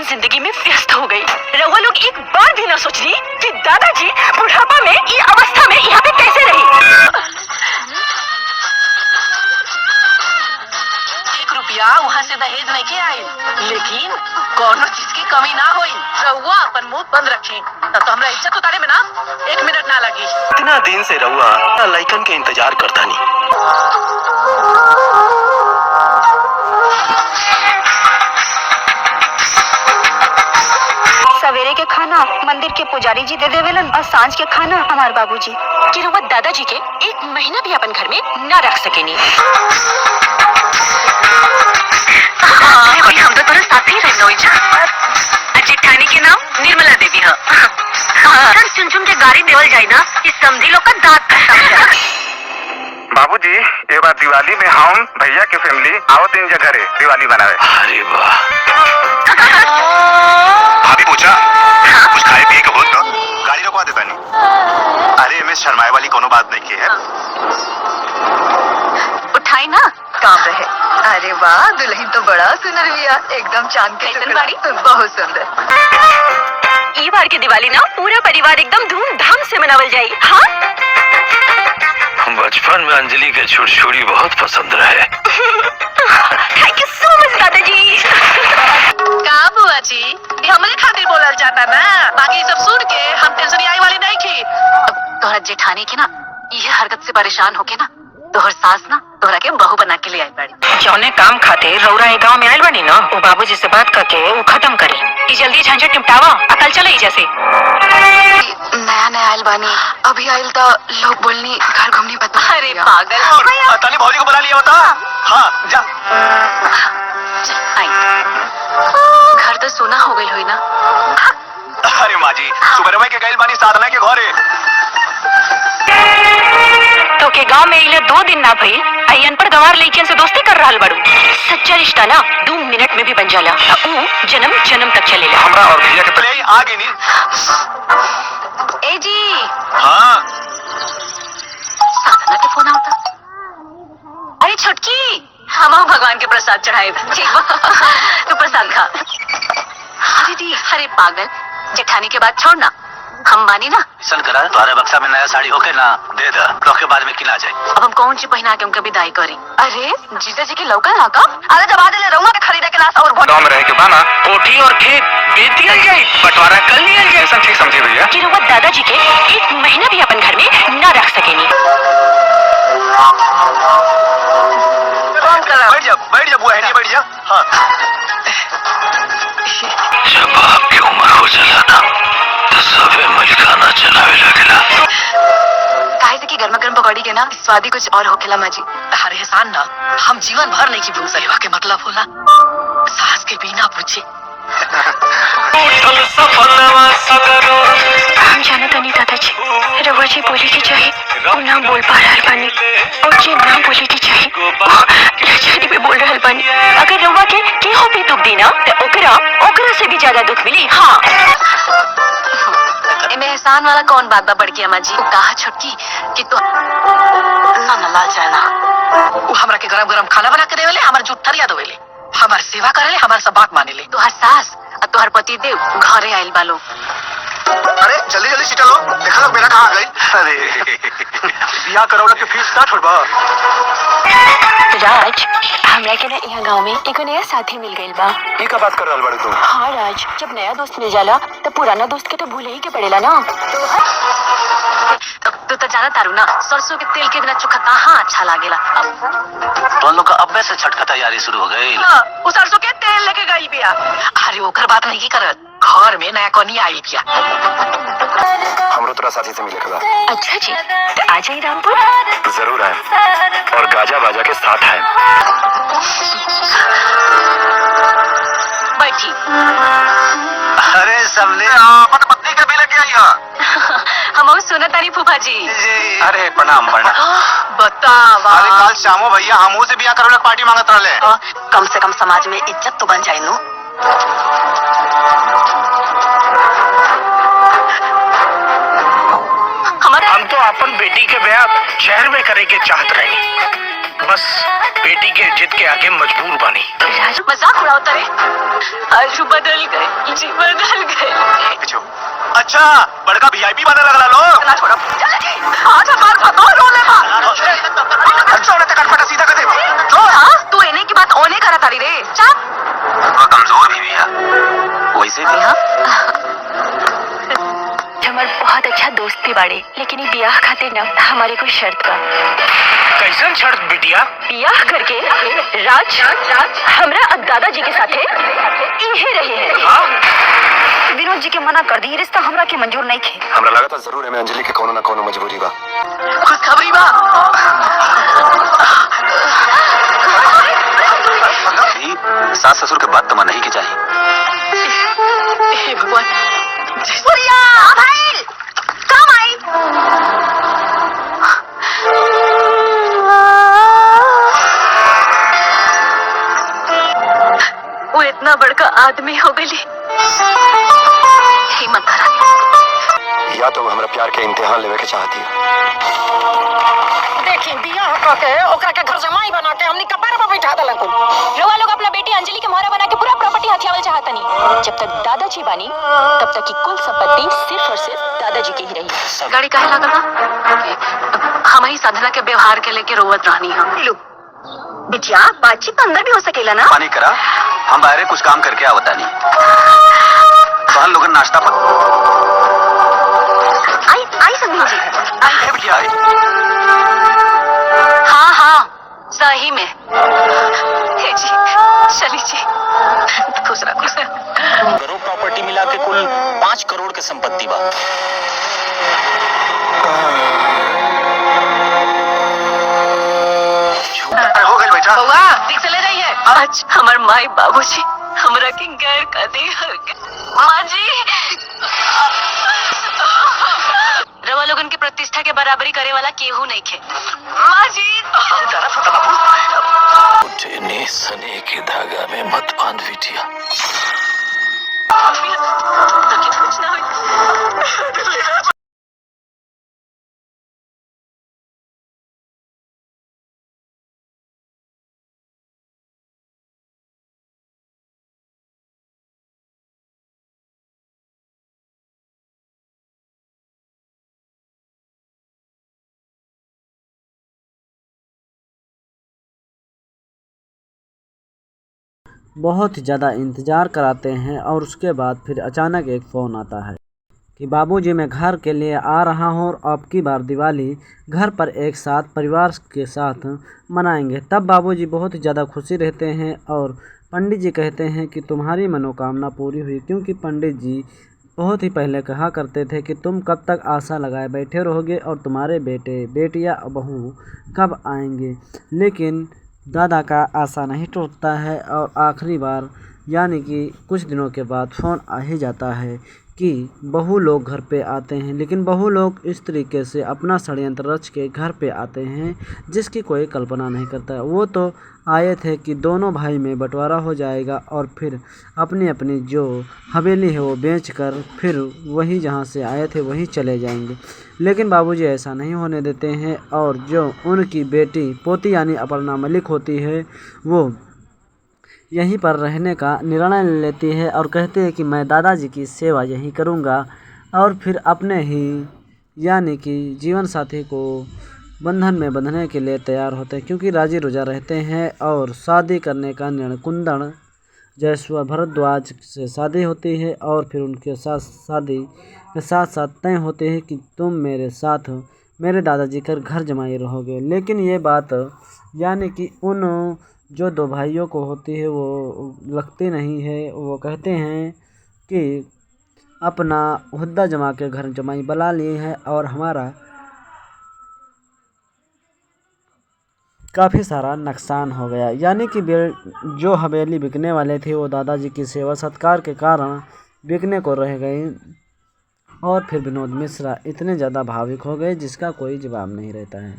जिंदगी में व्यस्त हो गई। रउआ लोग एक बार भी न सोचली कि दादाजी बुढ़ापा में ये अवस्था में यहाँ पे कैसे रही। 1 रुपया वहाँ से दहेज नहीं के आई, लेकिन कोनो चीज की कमी ना होई। रउआ अपन मुंह बंद रखे तो हमरा इज्जत उतारे में ना 1 मिनट ना लगी। इतना दिन से रउआ लइकन के इंतजार करता नहीं। सवेरे के खाना मंदिर के पुजारी जी दे देवेलन और सांझ के खाना हमार बाबूजी। कि रउआ दादाजी के 1 महीना भी अपन घर में न रख सकेनी। हम तो तोरा साथी रहनो जेठानी के नाम निर्मला देवी है। चुन चुन के गाड़ी देवल जाए ना, इस समझी लोग का दांत कटा। बाबूजी ये बार दिवाली में हम भैया के फैमिली आवत इन जगह रे दिवाली मनावे। अरे वाह। भाभी पूछा कुछ खाए पिए के हो तो गाड़ी रोकवा देता नहीं। अरे एम शर्माए वाली कोनो बात नहीं की है। उठाई ना काम रहे। अरे वाह, दुल्हन तो बड़ा सुंदर हुआ, एकदम चांद के टुकड़ा। बहुत सुंदर। ये बार की दिवाली ना पूरा परिवार एकदम धूमधाम से मनावल जाए। हाँ, बचपन में अंजलि के छुड़छुड़ी बहुत पसंद रहे। थैंक यू सो मच दादाजी। का बुआ जी, ये हमरे खातिर बोलल जाता ना, बाकी सब सुन के हम टेंशन आई वाली नहीं थी। तोहरा जेठानी के ना ये हरकत से परेशान होके ना तोहर सास ना तोहरा के बहू बना के ले आई बाड़ी। जौने काम खातिर रउरा ये गांव में आयल बनी ना, वो बाबूजी से बात करके वो खत्म करी। ये जल्दी झंझट निपटावा, अकल चले जैसे। नया नया आयल बानी, अभी आयल तो लोग बोलनी घर घूमनी बता। अरे पागल, ताली भौजी को बुला लिया बता। हाँ जा। घर तो सोना हो गई हुई ना। अरे माँ जी सुबह के गैल बानी साधना के घरे। तो के गांव में इले 2 दिन ना भई अयन पर गंवार लइकन से दोस्ती कर रहल बड़ू। सच्चा रिश्ता ना 2 मिनट में भी बन जाला, जन्म जन्म तक चलेला। हमरा और भैया के पहले आ गई नी। ए जी। हाँ साधना के फोन आता। अरे छुटकी, हम भगवान के प्रसाद चढ़ाए। तो प्रसाद खा। अरे दी, अरे पागल, जेठानी के बात छोड़ ना, हम मानी ना। चल करा तुम्हारे बक्सा में नया साड़ी होके ना दे दे, तो के बाद में किना जाए। अब हम कौन सी पहना के उनका विदाई करी। अरे जीजा जी की लौकल ना का। अरे जब आ दिले रहूंगा के खरीदे के नास और गाँव में रह के बाना कोठी और खेत बेतियल जाए, बंटवारा कर लियल जाए। ठीक समझे भैया। कि रउआ दादाजी के 1 महीना भी अपन घर में न रख सकेनी। बैठ जा बुआ है, बैठ जा। हाँ जब आपकी उम्र हो चला ना तो सबे मलिकाना चलावे लगेला। काहे से कि गर्मा गर्म पकौड़ी के ना स्वादी कुछ और होखेला माजी। हर एहसान ना हम जीवन भर नहीं की भूल सकेवा के मतलब होला सास के बिना पूछे। हम जाना तनी दादाजी, रउआ जी बोले के चाहे वो ना बोल पा रहल बानी, और जे ना बोले के चाहे लाचारी में बोल रहल बानी। अगर रउआ के केहू भी दुख दी ना तो ओकरा से भी ज्यादा दुख मिली। हाँ, एमे एहसान वाला कौन बात बा बड़की अम्मा जी। कहा छुटकी कि तो ना ना लाल चाहे ना, वो हमरा के गरम गरम खाना बना के देवेले, हमार जूठ थरिया देवेले, हमार सेवा करेले, हमार सब बात मानेले। तोहर सास और तोहर पति देव घरे आइल बालो। अरे जल्दी जल्दी सीटा लो, देखा लोग बेटा कहाँ गई। अरे बियाह करौला के फीस ना छोड़बा। राज, हमरा के ना यहाँ गांव में एगो नया साथी मिल गइल बा। ये का बात कर रहल बाड़ी तू? हाँ राज, जब नया दोस्त मिल जाला तो पुराना दोस्त के तो भूले ही के पड़ेला ना। तू तो जाना तारू ना, सरसों के तेल के बिना चोखा कहाँ अच्छा लागेला। तो लोग का अब से छठ का तैयारी शुरू हो गई। वो सरसों के तेल लेके गई बिया। अरे ओकर बात नहीं की करत, घर में नया कनिया आई बिया। हमरो तोरा साथी से मिले का। अच्छा जी, तो आ जाइए रामपुर। जरूर आए और गाजा बाजा के साथ आए। बैठी। अरे सबने अपन पत्नी के भी लेके आई है। हम सुनत तारी फूफा जी। अरे प्रणाम प्रणाम। बतावा। अरे कल शामो भैया हमू से बियाह करौला पार्टी मांगत रहले। कम से कम समाज में इज्जत तो बन जाए नु। हम तो अपन बेटी के ब्याह शहर में करे के चाहत रहे, बस बेटी के जिद के आगे मजबूर बानी। राज मजाक उड़ाता रे। आज बदल गए जी, बदल गए। पीछे अच्छा बड़का वीआईपी बना लगला लो ना छोड़ा चल जी। आज बात खत्म रोले बा। अच्छा तक कटपटा सीधा कर दे जो हां तू एने की बात ओने करा तारी रे। चल तो कमजोर भी है वैसे भी हां हमार बहुत अच्छा दोस्त भी बाड़े, लेकिन ये ब्याह खातिर न हमारे कोई शर्त बा। कैसन शर्त बिटिया? ब्याह करके राज हमरा और दादाजी के साथे इहे रहे हैं। विनोद जी के मना कर दी, रिश्ता हमरा के मंजूर नहीं थे। हमरा लगा था जरूर है मैं अंजलि के कोनो ना कोनो मजबूरी बा। खुशखबरी बा। सास ससुर के बात तो नहीं की चाहिए। हे भगवान सूर्या भाई कम आई। वो इतना बड़का आदमी हो गई। हिम्मत धरा या तो वो हमरा प्यार के इम्तिहान लेवे के चाहती है। देखी बियाह करके ओकरा के घर जमाई बना के हमनी कपार पे बैठा देला कुल। रउआ लोग अपना बेटी अंजलि के मोहरा बना के पूरा प्रॉपर्टी हथियावल चाहतनी। जब तक दादाजी बानी तब तक की कुल संपत्ति सिर्फ और सिर्फ दादाजी की ही रही। गाड़ी काहे लागल बा? हम ही साधना के व्यवहार के लेके रोवत रहनी हम। लो बिटिया बातचीत अंदर भी हो सकेला ना। पानी करा हम बाहर कुछ काम करके आवता नहीं। तो लोग नाश्ता पर आई संदीप जी। आई बिटिया आई। हाँ हाँ सही में। हे जी चली जी खुश रहो खुश रहो। करोड़ प्रॉपर्टी मिला के कुल 5 करोड़ के संपत्ति बा। हो गई बेटा। बउआ ठीक से ले रही है। आज हमार माई बाबूजी हमरा के गैर कर दी। माँ जी रवा लोगन के प्रतिष्ठा के बराबरी करे वाला केहू नहीं खे। माँ जी मुझे सने के धागा में मत बांध बिटिया। कुछ ना हो। बहुत ज़्यादा इंतज़ार कराते हैं और उसके बाद फिर अचानक एक फ़ोन आता है कि बाबूजी मैं घर के लिए आ रहा हूँ और अब की बार दिवाली घर पर एक साथ परिवार के साथ मनाएंगे। तब बाबूजी बहुत ही ज़्यादा खुशी रहते हैं और पंडित जी कहते हैं कि तुम्हारी मनोकामना पूरी हुई, क्योंकि पंडित जी बहुत ही पहले कहा करते थे कि तुम कब तक आशा लगाए बैठे रहोगे और तुम्हारे बेटे बेटियाँ बहू कब आएंगे। लेकिन दादा का आशा नहीं टूटता है और आखिरी बार यानी कि कुछ दिनों के बाद फ़ोन आ ही जाता है कि बहू लोग घर पे आते हैं। लेकिन बहू लोग इस तरीके से अपना षड्यंत्र रच के घर पे आते हैं जिसकी कोई कल्पना नहीं करता। वो तो आए थे कि दोनों भाई में बंटवारा हो जाएगा और फिर अपनी अपनी जो हवेली है वो बेचकर फिर वही जहाँ से आए थे वहीं चले जाएंगे। लेकिन बाबूजी ऐसा नहीं होने देते हैं और जो उनकी बेटी पोती यानी अपर्णा मलिक होती है वो यहीं पर रहने का निर्णय ले लेती है और कहते हैं कि मैं दादाजी की सेवा यहीं करूंगा और फिर अपने ही यानी कि जीवन साथी को बंधन में बंधने के लिए तैयार होते हैं, क्योंकि राजी रुजा रहते हैं और शादी करने का निर्णय कुंदन जयस्वा भारद्वाज से शादी होती है और फिर उनके साथ शादी के साथ साथ तय होते हैं कि तुम मेरे साथ मेरे दादाजी कर घर जमाई रहोगे। लेकिन ये बात यानी कि उन जो दो भाइयों को होती है वो लगती नहीं है। वो कहते हैं कि अपना हुद्दा जमा के घर जमाई बुला लिए हैं और हमारा काफ़ी सारा नुकसान हो गया। यानी कि जो हवेली बिकने वाले थे वो दादाजी की सेवा सत्कार के कारण बिकने को रह गई और फिर विनोद मिश्रा इतने ज़्यादा भावुक हो गए जिसका कोई जवाब नहीं रहता है।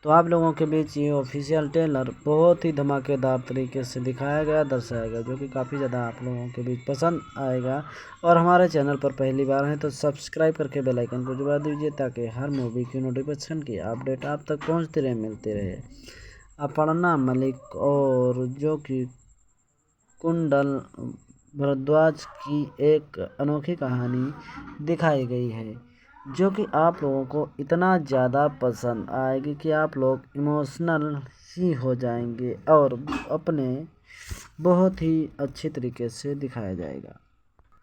तो आप लोगों के बीच ये ऑफिशियल ट्रेलर बहुत ही धमाकेदार तरीके से दिखाया गया, दर्शाया गया, जो कि काफ़ी ज़्यादा आप लोगों के बीच पसंद आएगा। और हमारे चैनल पर पहली बार हैं तो सब्सक्राइब करके बेल आइकन को दबा दीजिए ताकि हर मूवी की नोटिफिकेशन की अपडेट आप तक पहुंचती रहे, मिलती रहे। अपर्णा मलिक और जो कि कुंडल भारद्वाज की एक अनोखी कहानी दिखाई गई है, जो कि आप लोगों को इतना ज़्यादा पसंद आएगी कि आप लोग इमोशनल ही हो जाएंगे और अपने बहुत ही अच्छी तरीके से दिखाया जाएगा।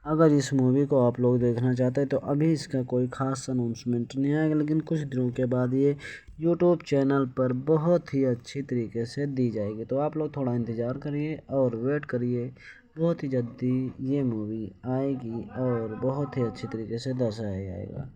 अगर इस मूवी को आप लोग देखना चाहते हैं तो अभी इसका कोई ख़ास अनाउंसमेंट नहीं आएगा, लेकिन कुछ दिनों के बाद ये यूट्यूब चैनल पर बहुत ही अच्छी तरीके से दी जाएगी। तो आप लोग थोड़ा इंतज़ार करिए और वेट करिए, बहुत ही जल्दी ये मूवी आएगी और बहुत ही अच्छी तरीके से दर्शाया जाएगा।